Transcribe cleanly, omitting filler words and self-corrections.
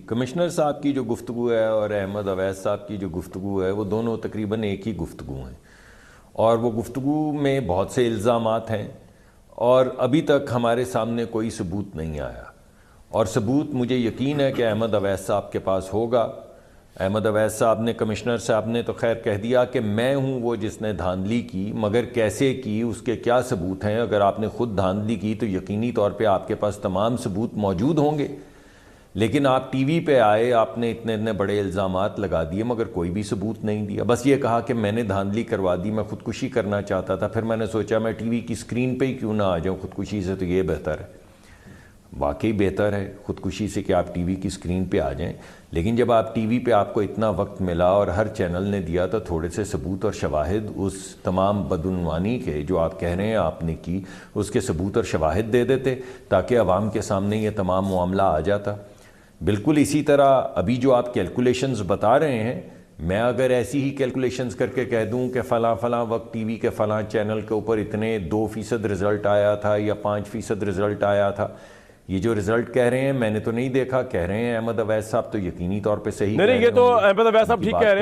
Commissioner صاحب کی جو گفتگو ہے اور احمد اویس صاحب کی جو گفتگو ہے وہ دونوں تقریباً ایک ہی گفتگو ہیں، اور وہ گفتگو میں بہت سے الزامات ہیں اور ابھی تک ہمارے سامنے کوئی ثبوت نہیں آیا، اور ثبوت مجھے یقین ہے کہ احمد اویس صاحب کے پاس ہوگا۔ احمد اویس صاحب نے، کمشنر صاحب نے تو خیر کہہ دیا کہ میں ہوں وہ جس نے دھاندلی کی، مگر کیسے کی، اس کے کیا ثبوت ہیں؟ اگر آپ نے خود دھاندلی کی تو یقینی طور پہ آپ کے پاس تمام ثبوت موجود ہوں گے، لیکن آپ ٹی وی پہ آئے، آپ نے اتنے بڑے الزامات لگا دیے مگر کوئی بھی ثبوت نہیں دیا، بس یہ کہا کہ میں نے دھاندلی کروا دی، میں خودکشی کرنا چاہتا تھا۔ پھر میں نے سوچا میں ٹی وی کی اسکرین پہ ہی کیوں نہ آ جاؤں، خودکشی سے تو یہ بہتر ہے۔ واقعی بہتر ہے خودکشی سے کہ آپ ٹی وی کی اسکرین پہ آ جائیں، لیکن جب آپ ٹی وی پہ آپ کو اتنا وقت ملا اور ہر چینل نے دیا تو تھوڑے سے ثبوت اور شواہد اس تمام بدعنوانی کے جو آپ کہہ رہے ہیں آپ نے کی، اس کے ثبوت اور شواہد دے دیتے تاکہ عوام کے سامنے یہ تمام معاملہ آ جاتا۔ بالکل اسی طرح ابھی جو آپ کیلکولیشنز بتا رہے ہیں، میں اگر ایسی ہی کیلکولیشنز کر کے کہہ دوں کہ فلاں فلاں وقت ٹی وی کے فلاں چینل کے اوپر اتنے 2% رزلٹ آیا تھا یا 5% رزلٹ آیا تھا، یہ جو رزلٹ کہہ رہے ہیں میں نے تو نہیں دیکھا، کہہ رہے ہیں احمد اویس صاحب، تو یقینی طور پہ صحیح کہہ رہے نہیں، یہ تو ہوں گے۔ احمد اویس صاحب ٹھیک کہہ رہے ہیں۔